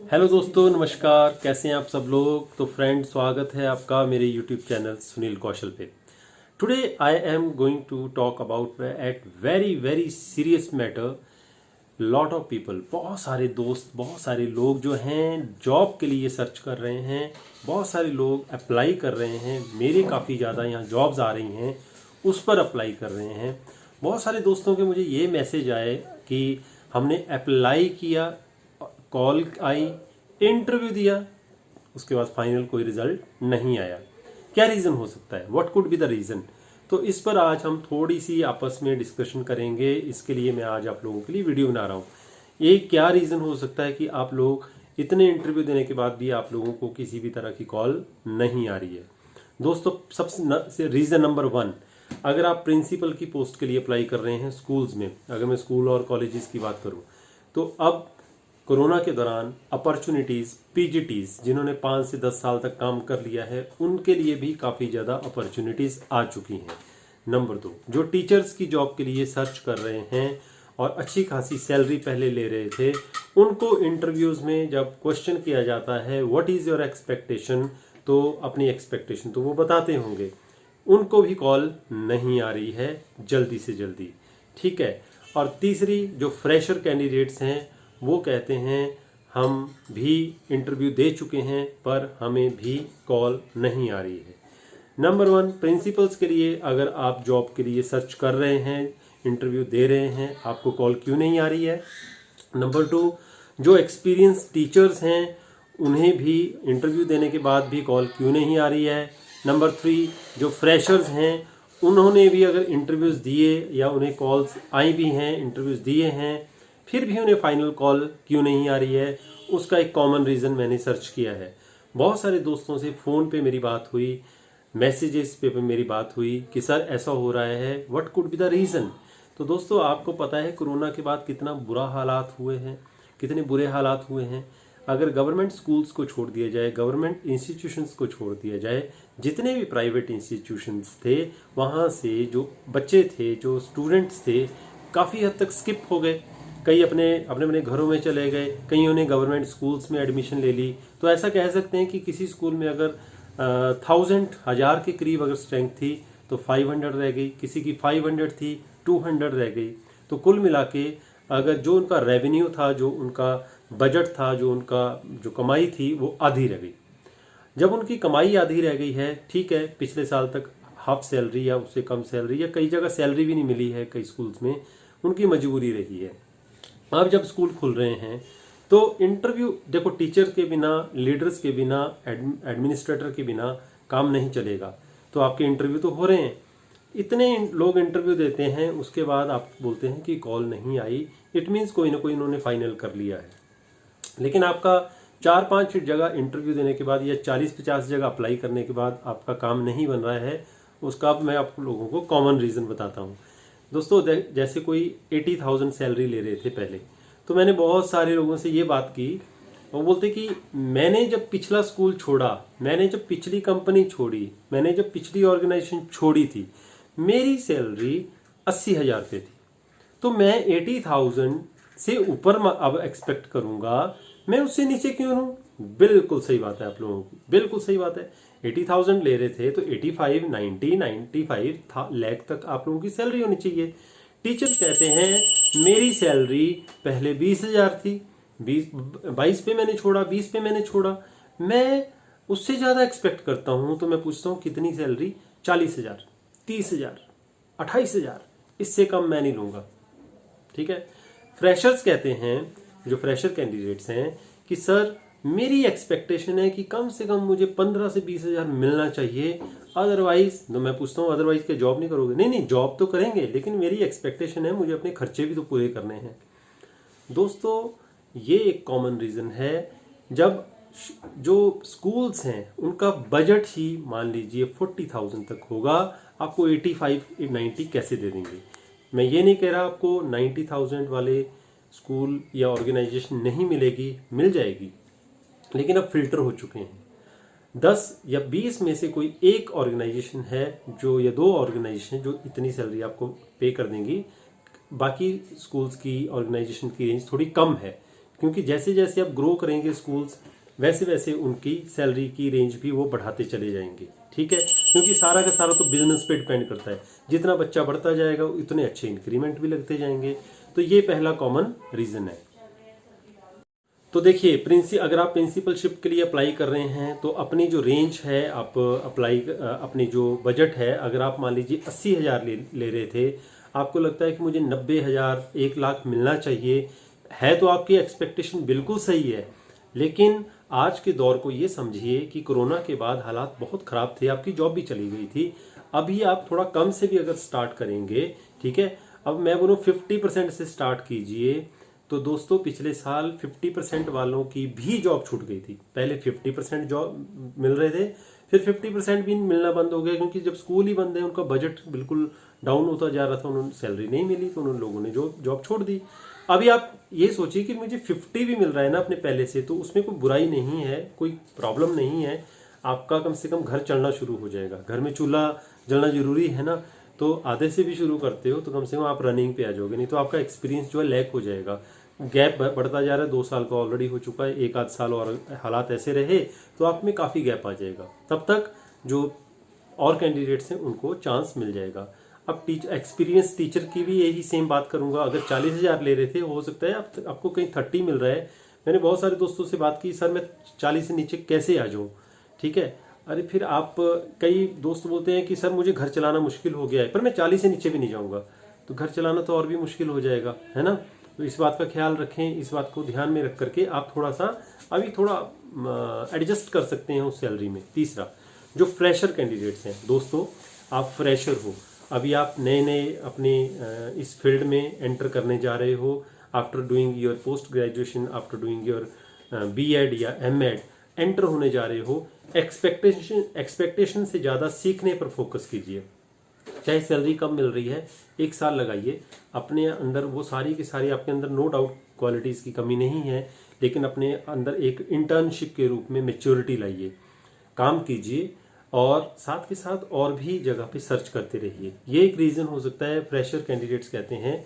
Hello दोस्तों, नमस्कार। कैसे हैं आप सब लोग। तो फ्रेंड, स्वागत है आपका मेरे यूट्यूब चैनल सुनील कौशल पे। Today I am going to talk about at very very serious matter. Lot of people, बहुत सारे दोस्त, बहुत सारे लोग जो हैं जॉब के लिए सर्च कर रहे हैं। बहुत सारे लोग अप्लाई कर रहे हैं। मेरे काफ़ी ज़्यादा यहाँ जॉब्स आ रही हैं, उस पर अप्लाई कर रहे हैं। बहुत सारे दोस्तों के मुझे ये मैसेज आए कि हमने अप्लाई किया, कॉल आई, इंटरव्यू दिया, उसके बाद फाइनल कोई रिजल्ट नहीं आया। क्या रीज़न हो सकता है? What could be the reason? तो इस पर आज हम थोड़ी सी आपस में डिस्कशन करेंगे। इसके लिए मैं आज आप लोगों के लिए वीडियो बना रहा हूँ। ये क्या रीज़न हो सकता है कि आप लोग इतने इंटरव्यू देने के बाद भी आप लोगों को किसी भी तरह की कॉल नहीं आ रही है? दोस्तों, सबसे रीज़न नंबर 1, अगर आप प्रिंसिपल की पोस्ट के लिए अप्लाई कर रहे हैं स्कूल्स में, अगर मैं स्कूल और कॉलेजेस की बात करूं, तो अब कोरोना के दौरान अपॉर्चुनिटीज़, पीजीटीज जिन्होंने 5 से 10 साल तक काम कर लिया है, उनके लिए भी काफ़ी ज़्यादा अपॉर्चुनिटीज़ आ चुकी हैं। नंबर 2, जो टीचर्स की जॉब के लिए सर्च कर रहे हैं और अच्छी खासी सैलरी पहले ले रहे थे, उनको इंटरव्यूज़ में जब क्वेश्चन किया जाता है व्हाट इज़ योर एक्सपेक्टेशन, तो अपनी एक्सपेक्टेशन तो वो बताते होंगे, उनको भी कॉल नहीं आ रही है जल्दी से जल्दी। ठीक है। और तीसरी, जो फ्रेशर कैंडिडेट्स हैं, वो कहते हैं हम भी इंटरव्यू दे चुके हैं पर हमें भी कॉल नहीं आ रही है। नंबर 1, प्रिंसिपल्स के लिए अगर आप जॉब के लिए सर्च कर रहे हैं, इंटरव्यू दे रहे हैं, आपको कॉल क्यों नहीं आ रही है? नंबर 2, जो एक्सपीरियंस टीचर्स हैं, उन्हें भी इंटरव्यू देने के बाद भी कॉल क्यों नहीं आ रही है? नंबर 3, जो फ्रेशर्स हैं, उन्होंने भी अगर इंटरव्यूज़ दिए या उन्हें कॉल्स आई भी हैं, इंटरव्यूज़ दिए हैं, फिर भी उन्हें फाइनल कॉल क्यों नहीं आ रही है? उसका एक कॉमन रीज़न मैंने सर्च किया है। बहुत सारे दोस्तों से फ़ोन पे मेरी बात हुई, मैसेजेस पे मेरी बात हुई कि सर ऐसा हो रहा है, what could be the reason? तो दोस्तों, आपको पता है कोरोना के बाद कितना बुरा हालात हुए हैं, कितने बुरे हालात हुए हैं। अगर गवर्नमेंट स्कूल्स को छोड़ दिया जाए, गवर्नमेंट इंस्टीट्यूशंस को छोड़ दिया जाए, जितने भी प्राइवेट इंस्टीट्यूशंस थे, वहाँ से जो बच्चे थे, जो स्टूडेंट्स थे, काफ़ी हद तक स्किप हो गए। कई अपने अपने अपने घरों में चले गए, कईयों ने गवर्नमेंट स्कूल्स में एडमिशन ले ली। तो ऐसा कह सकते हैं कि किसी स्कूल में अगर 1000 के करीब अगर स्ट्रेंथ थी तो 500 रह गई, किसी की 500 थी 200 रह गई। तो कुल मिला के अगर जो उनका रेवेन्यू था, जो उनका बजट था, जो उनका जो कमाई थी, वो आधी रह गई। जब उनकी कमाई आधी रह गई है, ठीक है, पिछले साल तक हाफ सैलरी या उससे कम सैलरी या कई जगह सैलरी भी नहीं मिली है, कई स्कूल्स में उनकी मजबूरी रही है। अब जब स्कूल खुल रहे हैं तो इंटरव्यू, देखो, टीचर के बिना, लीडर्स के बिना, एडमिनिस्ट्रेटर के बिना काम नहीं चलेगा। तो आपके इंटरव्यू तो हो रहे हैं, इतने लोग इंटरव्यू देते हैं, उसके बाद आप बोलते हैं कि कॉल नहीं आई, इट मीन्स कोई ना कोई इन्होंने फाइनल कर लिया है। लेकिन आपका 4-5 जगह इंटरव्यू देने के बाद या 40-50 जगह अप्लाई करने के बाद आपका काम नहीं बन रहा है, उसका अब मैं आप लोगों को कॉमन रीज़न बताता हूँ। दोस्तों, जैसे कोई 80,000 सैलरी ले रहे थे पहले, तो मैंने बहुत सारे लोगों से ये बात की। वो बोलते कि मैंने जब पिछला स्कूल छोड़ा, मैंने जब पिछली कंपनी छोड़ी, मैंने जब पिछली ऑर्गेनाइजेशन छोड़ी थी, मेरी सैलरी 80,000 पे थी, तो मैं 80,000 से ऊपर अब एक्सपेक्ट करूंगा, मैं उससे नीचे क्यों रहूं? बिल्कुल सही बात है आप लोगों की, बिल्कुल सही बात है। 80,000 ले रहे थे तो 85, 90, 95 लाख तक आप लोगों की सैलरी होनी चाहिए। टीचर्स कहते हैं मेरी सैलरी पहले 20,000 थी, 22 पे मैंने छोड़ा, 20 पे मैंने छोड़ा, मैं उससे ज़्यादा एक्सपेक्ट करता हूँ। तो मैं पूछता हूँ कितनी सैलरी? 40,000, 30,000, 28,000, इससे कम मैं नहीं लूँगा। ठीक है। फ्रेशर्स कहते हैं, जो फ्रेशर कैंडिडेट्स हैं, कि सर मेरी एक्सपेक्टेशन है कि कम से कम मुझे 15 से 20,000 मिलना चाहिए, अदरवाइज। तो मैं पूछता हूँ अदरवाइज क्या जॉब नहीं करोगे? नहीं नहीं, जॉब तो करेंगे, लेकिन मेरी एक्सपेक्टेशन है, मुझे अपने खर्चे भी तो पूरे करने हैं। दोस्तों, ये एक कॉमन रीज़न है। जब जो स्कूल्स हैं उनका बजट ही मान लीजिए 40,000 तक होगा, आपको 85, 90 कैसे दे देंगे? मैं ये नहीं कह रहा आपको 90,000 वाले स्कूल या ऑर्गेनाइजेशन नहीं मिलेगी, मिल जाएगी, लेकिन अब फिल्टर हो चुके हैं। 10 या 20 में से कोई एक ऑर्गेनाइजेशन है जो, या 2 ऑर्गेनाइजेशन जो इतनी सैलरी आपको पे कर देंगी। बाकी स्कूल्स की, ऑर्गेनाइजेशन की रेंज थोड़ी कम है, क्योंकि जैसे जैसे आप ग्रो करेंगे स्कूल्स, वैसे वैसे उनकी सैलरी की रेंज भी वो बढ़ाते चले जाएंगे। ठीक है, क्योंकि सारा का सारा तो बिजनेस पे डिपेंड करता है। जितना बच्चा बढ़ता जाएगा उतने अच्छे इंक्रीमेंट भी लगते जाएंगे। तो ये पहला कॉमन रीजन है। तो देखिए, अगर आप प्रिंसिपलशिप के लिए अप्लाई कर रहे हैं तो अपनी जो रेंज है, आप अपनी जो बजट है, अगर आप मान लीजिए 80,000 ले रहे थे, आपको लगता है कि मुझे 90,000 1 लाख मिलना चाहिए, है तो आपकी एक्सपेक्टेशन बिल्कुल सही है। लेकिन आज के दौर को ये समझिए कि कोरोना के बाद हालात बहुत ख़राब थे, आपकी जॉब भी चली गई थी। अभी आप थोड़ा कम से भी अगर स्टार्ट करेंगे, ठीक है, अब मैं बोलूँ 50% से स्टार्ट कीजिए, तो दोस्तों पिछले साल 50% वालों की भी जॉब छूट गई थी। पहले 50% जॉब मिल रहे थे, फिर 50% भी मिलना बंद हो गया, क्योंकि जब स्कूल ही बंद है, उनका बजट बिल्कुल डाउन होता जा रहा था, उन्होंने सैलरी नहीं मिली, तो उन लोगों ने जॉब छोड़ दी। अभी आप ये सोचिए कि मुझे 50 भी मिल रहा है ना अपने पहले से, तो उसमें कोई बुराई नहीं है, कोई प्रॉब्लम नहीं है। आपका कम से कम घर चलना शुरू हो जाएगा। घर में चूल्हा जलना जरूरी है ना, तो आधे से भी शुरू करते हो तो कम से कम आप रनिंग पे आ जाओगे, नहीं तो आपका एक्सपीरियंस जो है लैक हो जाएगा। गैप बढ़ता जा रहा है, 2 साल का ऑलरेडी हो चुका है, 1 आध साल और हालात ऐसे रहे तो आप में काफ़ी गैप आ जाएगा। तब तक जो और कैंडिडेट्स हैं उनको चांस मिल जाएगा। अब एक्सपीरियंस टीचर की भी यही सेम बात करूंगा। अगर 40,000 ले रहे थे, हो सकता है आपको कहीं 30 मिल रहा है। मैंने बहुत सारे दोस्तों से बात की, सर मैं 40 से नीचे कैसे आ जाऊं। ठीक है, अरे फिर आप, कई दोस्त बोलते हैं कि सर मुझे घर चलाना मुश्किल हो गया है, पर मैं 40 से नीचे भी नहीं जाऊंगा। तो घर चलाना तो और भी मुश्किल हो जाएगा, है ना। तो इस बात का ख्याल रखें, इस बात को ध्यान में रख करके आप थोड़ा सा अभी थोड़ा एडजस्ट कर सकते हैं उस सैलरी में। तीसरा, जो फ्रेशर कैंडिडेट्स हैं दोस्तों, आप फ्रेशर हो, अभी आप नए नए अपने इस फील्ड में एंटर करने जा रहे हो, after doing your post graduation, after doing your BEd या एमएड एंटर होने जा रहे हो। एक्सपेक्टेशन से ज़्यादा सीखने पर फोकस कीजिए। चाहे सैलरी कम मिल रही है, 1 साल लगाइए अपने अंदर, वो सारी की सारी आपके अंदर नो डाउट क्वालिटीज़ की कमी नहीं है, लेकिन अपने अंदर एक इंटर्नशिप के रूप में मैच्योरिटी लाइए, काम कीजिए और साथ के साथ और भी जगह पे सर्च करते रहिए। ये एक रीज़न हो सकता है। फ्रेशर कैंडिडेट्स कहते हैं,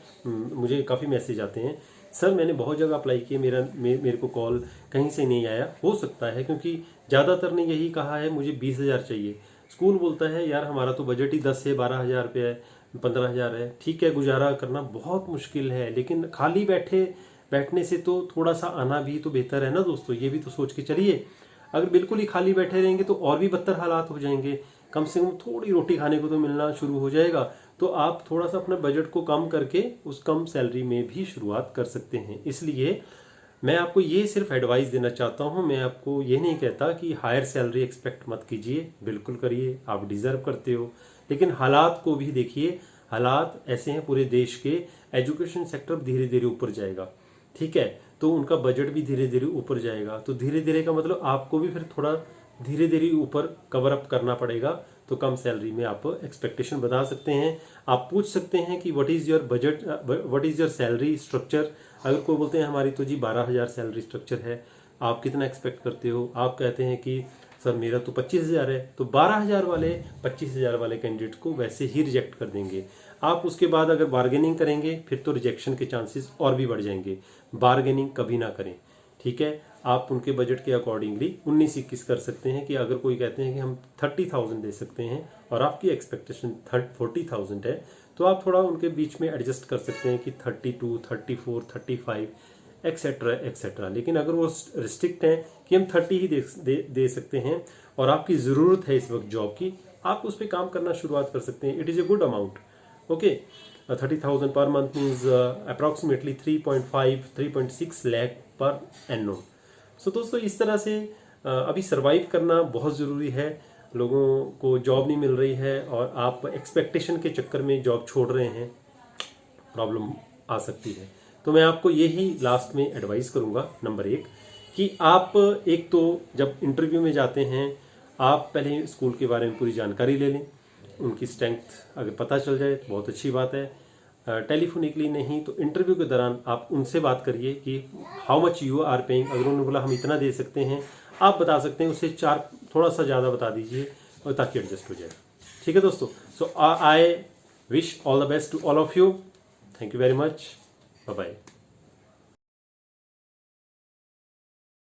मुझे काफ़ी मैसेज आते हैं, सर मैंने बहुत जगह अप्लाई किया, मेरे को कॉल कहीं से नहीं आया। हो सकता है क्योंकि ज़्यादातर ने यही कहा है मुझे 20,000 चाहिए। स्कूल बोलता है यार हमारा तो बजट ही 10 से 12,000 रुपये है, 15,000 है। ठीक है, गुजारा करना बहुत मुश्किल है, लेकिन खाली बैठने से तो थोड़ा सा आना भी तो बेहतर है ना दोस्तों। ये भी तो सोच के चलिए। अगर बिल्कुल ही खाली बैठे रहेंगे तो और भी बदतर हालात हो जाएंगे। कम से कम थोड़ी रोटी खाने को तो मिलना शुरू हो जाएगा। तो आप थोड़ा सा अपना बजट को कम करके उस कम सैलरी में भी शुरुआत कर सकते हैं। इसलिए मैं आपको ये सिर्फ एडवाइस देना चाहता हूँ। मैं आपको ये नहीं कहता कि हायर सैलरी एक्सपेक्ट मत कीजिए, बिल्कुल करिए, आप डिजर्व करते हो। लेकिन हालात को भी देखिए, हालात ऐसे हैं पूरे देश के, एजुकेशन सेक्टर धीरे धीरे ऊपर जाएगा, ठीक है, तो उनका बजट भी धीरे धीरे ऊपर जाएगा। तो धीरे धीरे का मतलब आपको भी फिर थोड़ा धीरे धीरे ऊपर कवर अप करना पड़ेगा। तो कम सैलरी में आप एक्सपेक्टेशन बता सकते हैं। आप पूछ सकते हैं कि what is your budget, what is your salary structure. अगर कोई बोलते हैं हमारी तो जी 12,000 सैलरी स्ट्रक्चर है, आप कितना एक्सपेक्ट करते हो। आप कहते हैं कि सर मेरा तो 25,000 है, तो 12,000 वाले 25,000 वाले कैंडिडेट को वैसे ही रिजेक्ट कर देंगे आप। उसके बाद अगर बार्गेनिंग करेंगे फिर तो रिजेक्शन के चांसेस और भी बढ़ जाएंगे। बार्गेनिंग कभी ना करें, ठीक है। आप उनके बजट के अकॉर्डिंगली 19-21 कर सकते हैं। कि अगर कोई कहते हैं कि हम 30,000 दे सकते हैं और आपकी एक्सपेक्टेशन 40,000 है, तो आप थोड़ा उनके बीच में एडजस्ट कर सकते हैं कि 32, 34, 35 एक्सेट्रा एक्सेट्रा। लेकिन अगर वो रिस्ट्रिक्ट हैं कि हम 30 ही दे सकते हैं और आपकी ज़रूरत है इस वक्त जॉब की, आप उस पर काम करना शुरुआत कर सकते हैं। It is a good amount, okay. 30,000 per month means approximately 3.5-3.6 lakh per annum. सो दोस्तों इस तरह से अभी सरवाइव करना बहुत ज़रूरी है। लोगों को जॉब नहीं मिल रही है और आप एक्सपेक्टेशन के चक्कर में जॉब छोड़ रहे हैं, प्रॉब्लम आ सकती है। तो मैं आपको यही लास्ट में एडवाइस करूंगा, नंबर 1 कि आप एक तो जब इंटरव्यू में जाते हैं, आप पहले स्कूल के बारे में पूरी जानकारी ले लें। उनकी स्ट्रेंथ अगर पता चल जाए तो बहुत अच्छी बात है। टेलीफोनिकली नहीं तो इंटरव्यू के दौरान आप उनसे बात करिए कि how much you are paying. अगर उन्होंने बोला हम इतना दे सकते हैं, आप बता सकते हैं उससे 4 थोड़ा सा ज़्यादा बता दीजिए, और ताकि एडजस्ट हो जाए। ठीक है दोस्तों, so I wish all the best to all of you. Thank you very much, bye bye.